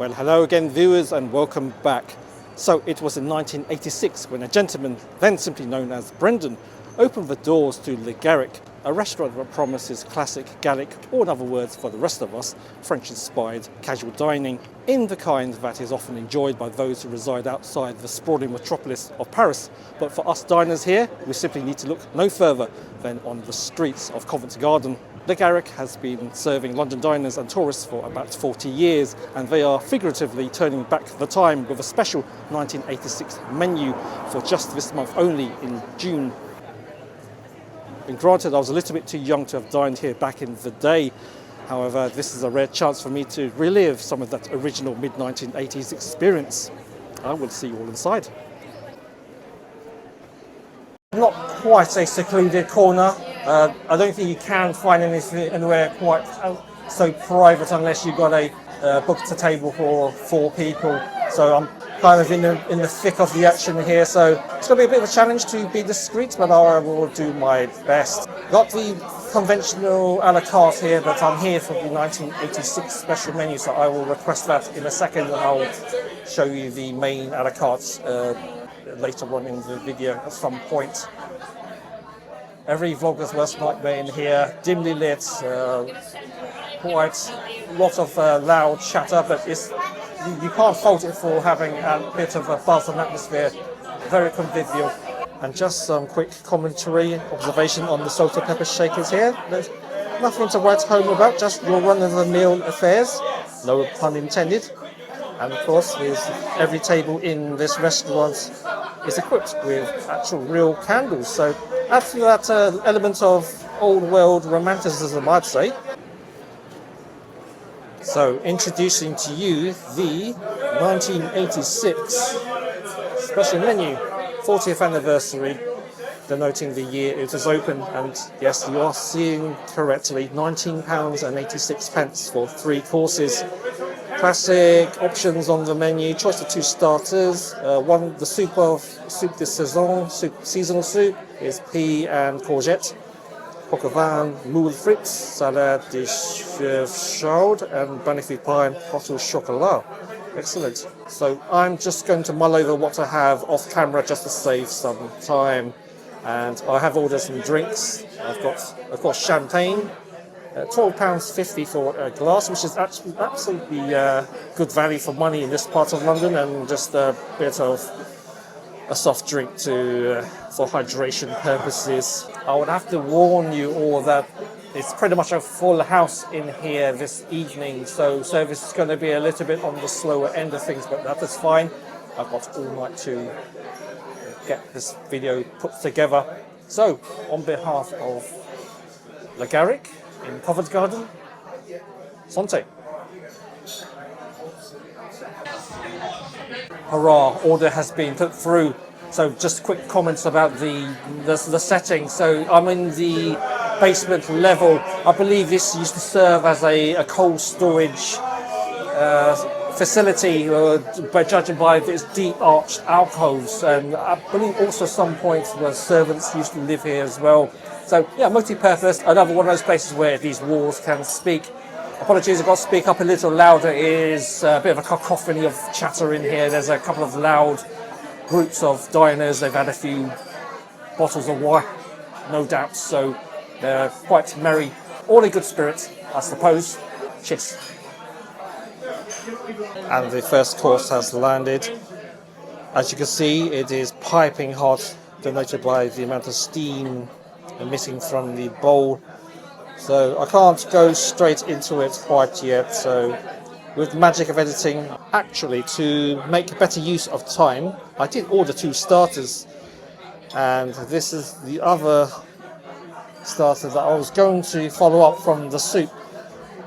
Well, hello again, viewers, and welcome back. So it was in 1986 when a gentleman, then simply known as Brendan, opened the doors to Le Garrick, a restaurant that promises classic Gallic, or in other words for the rest of us, French-inspired casual dining, in the kind that is often enjoyed by those who reside outside the sprawling metropolis of Paris. But for us diners here, we simply need to look no further than on the streets of Covent Garden. Le Garrick has been serving London diners and tourists for about 40 years, and they are figuratively turning back the time with a special 1986 menu for just this month only in June. And granted, I was a little bit too young to have dined here back in the day. However, this is a rare chance for me to relive some of that original mid-1980s experience. I will see you all inside. Not quite a secluded corner. I don't think you can find anything anywhere quite so private unless you've got a booked a table for 4 people. So I'm kind of in the thick of the action here. So it's going to be a bit of a challenge to be discreet, but I will do my best. Got the conventional a la carte here, but I'm here for the 1986 special menu, so I will request that in a second, and I'll show you the main a la carte later on in the video at some point. Every vlogger's worst nightmare in here, dimly lit, quite a lot of loud chatter, but you can't fault it for having a bit of a buzz and atmosphere, very convivial. And just some quick commentary, observation on the salt and pepper shakers here. There's nothing to write home about, just your run-of-the-mill affairs, no pun intended. And of course, every table in this restaurant is equipped with actual real candles. So add to that element of old world romanticism, I'd say. So introducing to you the 1986 special menu, 40th anniversary, denoting the year it was opened. And yes, you are seeing correctly, £19.86 for 3 courses. Classic options on the menu, choice of 2 starters, the soup de saison, seasonal soup is pea and courgette, coq au vin, moule frites, salade de chèvre chaude, and magnifique pie hot au chocolat. Excellent. So I'm just going to mull over what I have off camera just to save some time. And I have ordered some drinks. I've got, of course, champagne. £12.50 for a glass, which is actually absolutely good value for money in this part of London, and just a bit of a soft drink for hydration purposes. I would have to warn you all that it's pretty much a full house in here this evening, so service is going to be a little bit on the slower end of things, but that is fine. I've got all night to get this video put together. So, on behalf of Le Garrick in Covent Garden, Santé. Hurrah, order has been put through. So just quick comments about the setting. So I'm in the basement level. I believe this used to serve as a cold storage facility, by judging by its deep arched alcoves, and I believe also some point the servants used to live here as well. So yeah, multi-purpose, another one of those places where these walls can speak. Apologies, I've got to speak up a little louder. It is a bit of a cacophony of chatter in here. There's a couple of loud groups of diners. They've had a few bottles of wine, no doubt, so they're quite merry. All in good spirits, I suppose. Cheers. And the first course has landed. As you can see, it is piping hot, denoted by the amount of steam emitting from the bowl. So I can't go straight into it quite yet. So with the magic of editing, actually to make better use of time, I did order 2 starters, and this is the other starter that I was going to follow up from the soup.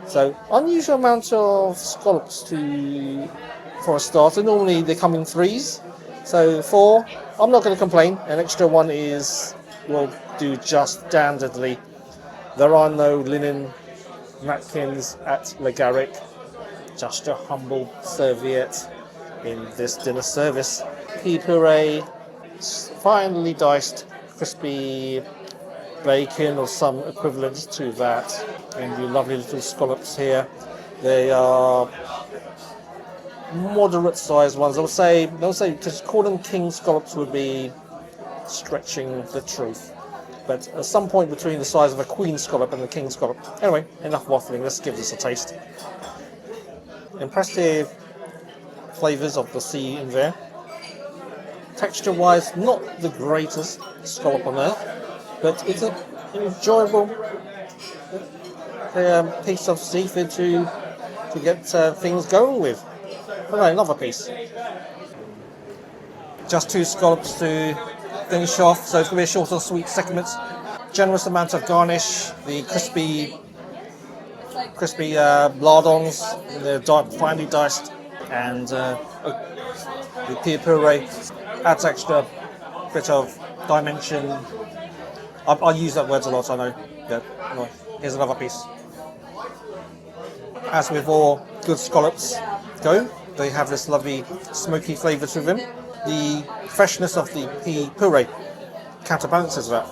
So unusual amount of scallops for a starter. Normally they come in 3s, so 4. I'm not going to complain. An extra one will do just dandidly. There are no linen napkins at Le Garrick, just a humble serviette in this dinner service. Pea puree, finely diced crispy bacon or some equivalent to that, and your lovely little scallops here. They are moderate sized ones. I would say to call them king scallops would be stretching the truth. But at some point between the size of a queen scallop and a king scallop. Anyway, enough waffling, let's give this a taste. Impressive flavours of the sea in there. Texture wise, not the greatest scallop on earth, but it's an enjoyable piece of seafood to get things going with. Alright, another piece. Just 2 scallops to finish off, so it's going to be a short and sweet segment. Generous amount of garnish, the crispy lardons, they're finely diced, and the pea puree adds extra bit of dimension. I use that word a lot, I know. Yeah, anyway, here's another piece. As with all good scallops go, they have this lovely smoky flavour to them. The freshness of the pea puree counterbalances that.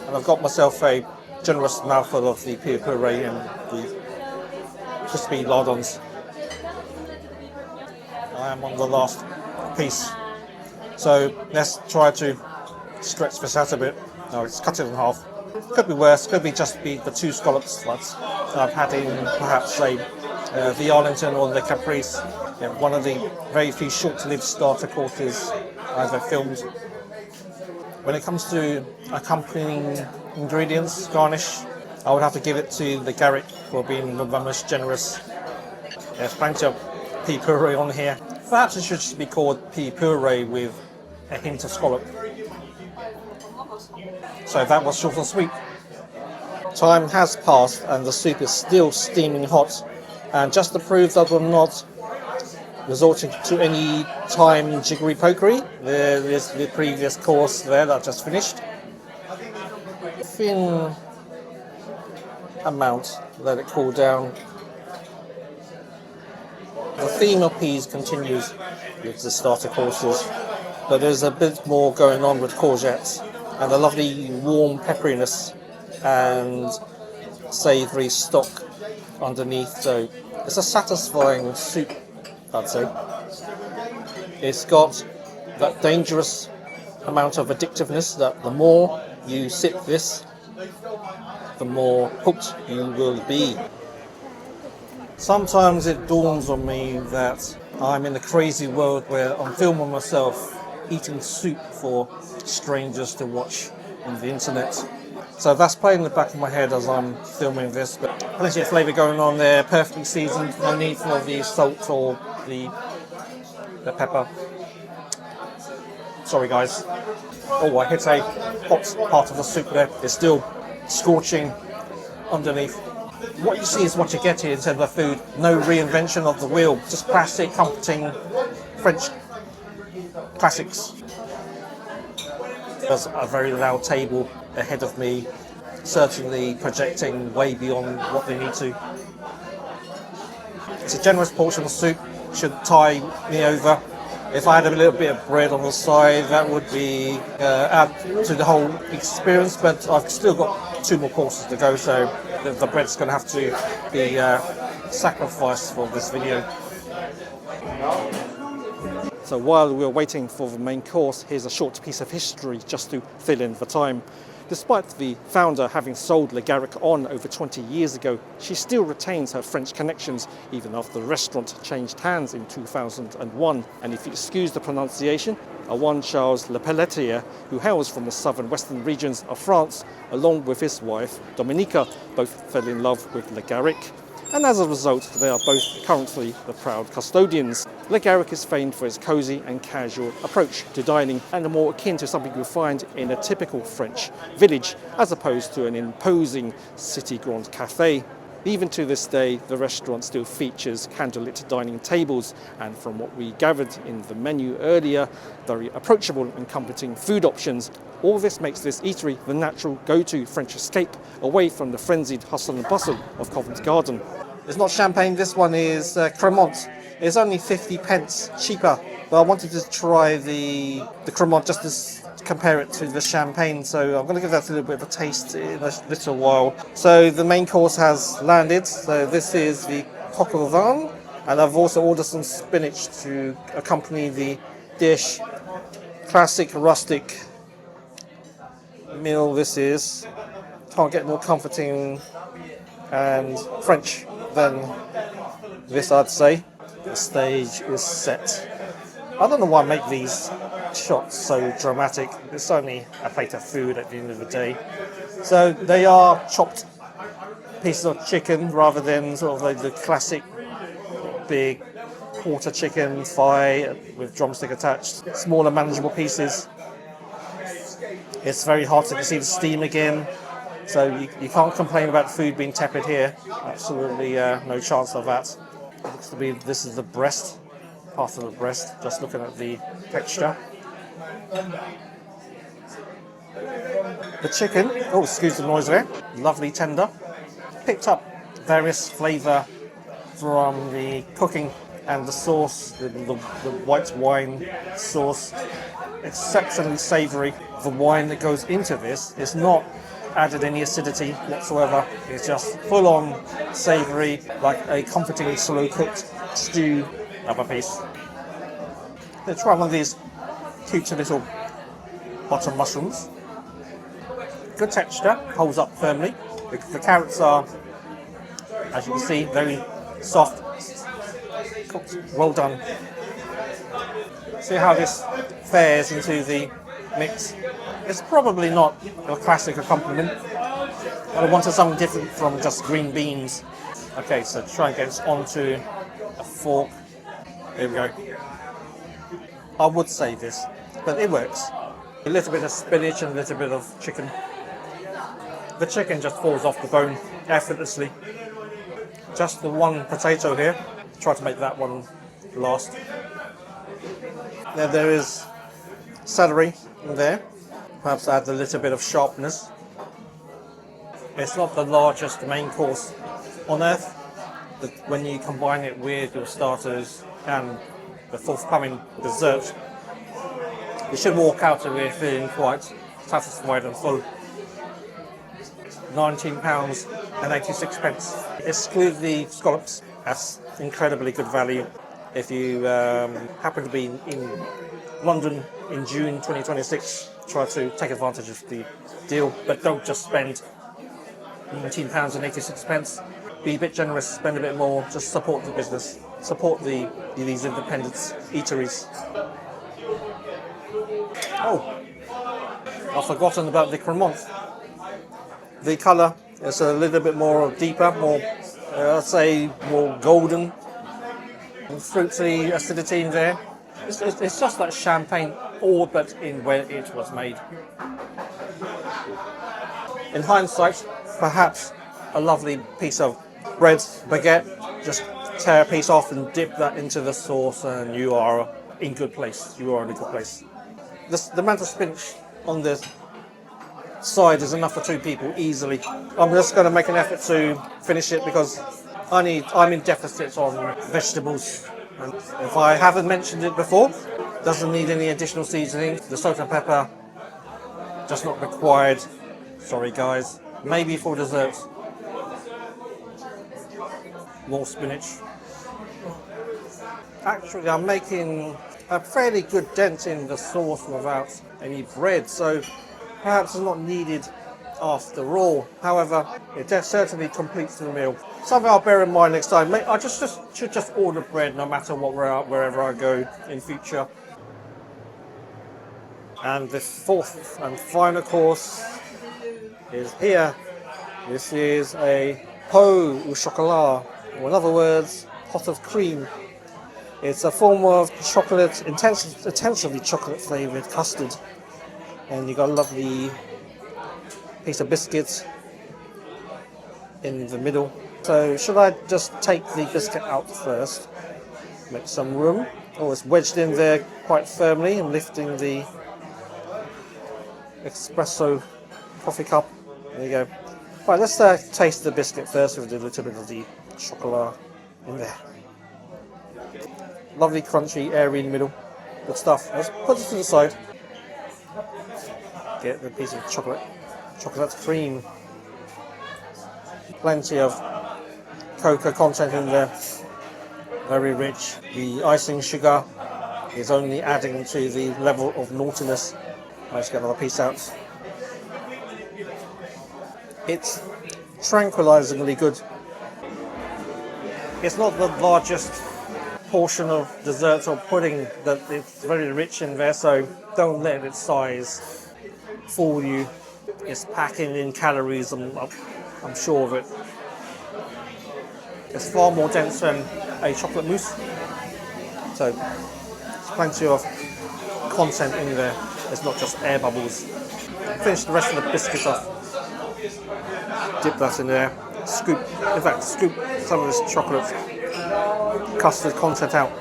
And I've got myself a generous mouthful of the pea puree and the crispy lardons. I am on the last piece. So let's try to stretch this out a bit. No, it's cut it in half. Could be worse, could be just the 2 scallops that I've had in perhaps say the Arlington or the Caprice. Yeah, one of the very few short-lived starter courses I've ever filmed. When it comes to accompanying ingredients, garnish, I would have to give it to the Garrick for being the most generous. There's plenty of pea puree on here. Perhaps it should just be called pea puree with a hint of scallop. So that was short and sweet. Time has passed and the soup is still steaming hot. And just to prove that I'm not resorting to any time jiggery pokery, there is the previous course there that I just finished. Thin amount, let it cool down. The theme of peas continues with the starter courses, but there's a bit more going on with courgettes and a lovely warm pepperiness and savoury stock underneath, so it's a satisfying soup, I'd say. It's got that dangerous amount of addictiveness that the more you sip this, the more hooked you will be. Sometimes it dawns on me that I'm in a crazy world where I'm filming myself eating soup for strangers to watch on the internet. So that's playing in the back of my head as I'm filming this, but plenty of flavour going on there, perfectly seasoned, no need for the salt or the pepper. Sorry guys. Oh, I hit a hot part of the soup there. It's still scorching underneath. What you see is what you get here in terms of food. No reinvention of the wheel, just classic, comforting French classics. There's a very loud table ahead of me, certainly projecting way beyond what they need to. It's a generous portion of soup, should tie me over. If I had a little bit of bread on the side, that would be add to the whole experience, but I've still got 2 more courses to go, so the bread's going to have to be sacrificed for this video. So while we're waiting for the main course, here's a short piece of history just to fill in the time. Despite the founder having sold Le Garrick on over 20 years ago, she still retains her French connections even after the restaurant changed hands in 2001. And if you excuse the pronunciation, a one Charles Le Pelletier, who hails from the southern western regions of France, along with his wife Dominica, both fell in love with Le Garrick. And as a result, they are both currently the proud custodians. Le Garrick is famed for its cosy and casual approach to dining and are more akin to something you'll find in a typical French village, as opposed to an imposing city grand cafe. Even to this day, the restaurant still features candlelit dining tables, and from what we gathered in the menu earlier, very approachable and comforting food options. All this makes this eatery the natural go-to French escape away from the frenzied hustle and bustle of Covent Garden. It's not champagne, this one is Cremant. It's only 50 pence cheaper, but I wanted to try the Cremant just to compare it to the champagne, so I'm going to give that a little bit of a taste in a little while. So the main course has landed, so this is the coq au vin, And I've also ordered some spinach to accompany the dish. Classic rustic meal this is. Can't get more comforting and French than this, I'd say. The stage is set. I don't know why I make these shots so dramatic. It's only a plate of food at the end of the day. So they are chopped pieces of chicken rather than sort of like the classic big quarter chicken thigh with drumstick attached. Smaller manageable pieces. It's very hot, so you can see the steam again. So you can't complain about the food being tepid here. Absolutely no chance of that. It looks to be, this is the breast, part of the breast, just looking at the texture. The chicken, oh excuse the noise there, lovely tender. Picked up various flavour from the cooking and the sauce, the white wine sauce. Exceptionally savoury. The wine that goes into this is not added any acidity whatsoever. It's just full on savoury, like a comforting slow cooked stew of a piece. Let's try one of these cute little bottom mushrooms. Good texture, holds up firmly. The carrots are, as you can see, very soft, cooked, well done. See how this fares into the mix. It's probably not a classic accompaniment, but I wanted something different from just green beans. Okay, so try and get this onto a fork. There we go. I would say this, but it works. A little bit of spinach and a little bit of chicken. The chicken just falls off the bone effortlessly. Just the one potato here. Try to make that one last. There is celery in there. Perhaps add a little bit of sharpness. It's not the largest main course on earth, but when you combine it with your starters and the forthcoming dessert, you should walk out of it feeling quite satisfied and full. £19.86. Exclude the scallops. That's incredibly good value. If you happen to be in London in June 2026, try to take advantage of the deal, but don't just spend £19.86. Be a bit generous, spend a bit more, just support the business, support these independent eateries. Oh, I've forgotten about the cremant. The colour is a little bit more deeper, more, I'd say, more golden. Fruity acidity in there. It's just like champagne, all but in where it was made. In hindsight, perhaps a lovely piece of bread, baguette, just tear a piece off and dip that into the sauce and you are in good place. You are in a good place. The amount of spinach on this side is enough for two people easily. I'm just going to make an effort to finish it because I'm in deficit on vegetables. And if I haven't mentioned it before, doesn't need any additional seasoning. The salt and pepper, just not required. Sorry guys. Maybe for dessert. More spinach. Actually, I'm making a fairly good dent in the sauce without any bread, so perhaps it's not needed after all. However, it certainly completes the meal. Something I'll bear in mind next time. I should just order bread no matter what, wherever I go in future. And the fourth and final course is here. This is a pot au chocolat, or in other words, pot of cream. It's a form of chocolate, intensively chocolate flavoured custard. And you got a lovely piece of biscuit in the middle. So should I just take the biscuit out first? Make some room. Oh, it's wedged in there quite firmly and lifting the espresso coffee cup. There you go. Right, let's taste the biscuit first with a little bit of the chocolat in there. Lovely, crunchy, airy in the middle. Good stuff. Let's put it to the side. Get the piece of chocolate cream. Plenty of cocoa content in there. very rich. The icing sugar is only adding to the level of naughtiness. Let's get another piece out. It's tranquilizingly good. It's not the largest portion of dessert or pudding, that it's very rich in there, so don't let its size fool you. It's packing in calories, I'm sure of it. It's far more dense than a chocolate mousse, so there's plenty of content in there. It's not just air bubbles. Finish the rest of the biscuit off. Dip that in there. Scoop some of this chocolate custard content out.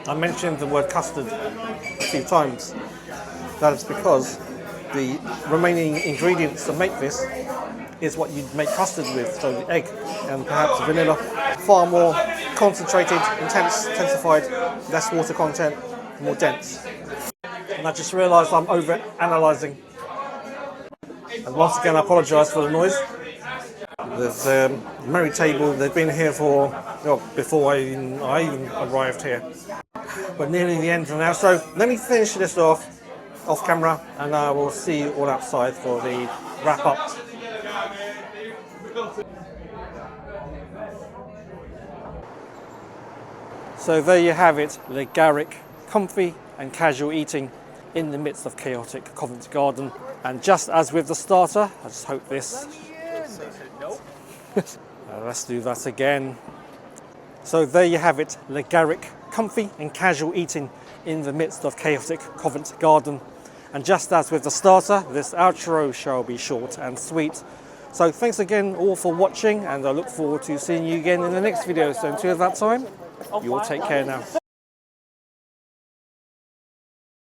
I mentioned the word custard a few times. That is because the remaining ingredients to make this is what you'd make custard with, so the egg and perhaps vanilla. Far more concentrated, intensified, less water content, more dense. And I just realised I'm over-analysing. And once again, I apologise for the noise. There's a merry table. They've been here for, well, before I even arrived here. We're nearly the end now, so let me finish this off camera, and I will see you all outside for the wrap up. So there you have it, the Garrick, comfy and casual eating in the midst of chaotic Covent Garden. And just as with the starter, I just hope this... let's do that again. So there you have it, the Garrick, comfy and casual eating in the midst of chaotic Covent Garden. And just as with the starter, this outro shall be short and sweet. So thanks again all for watching, and I look forward to seeing you again in the next video. So until that time, you all take care now.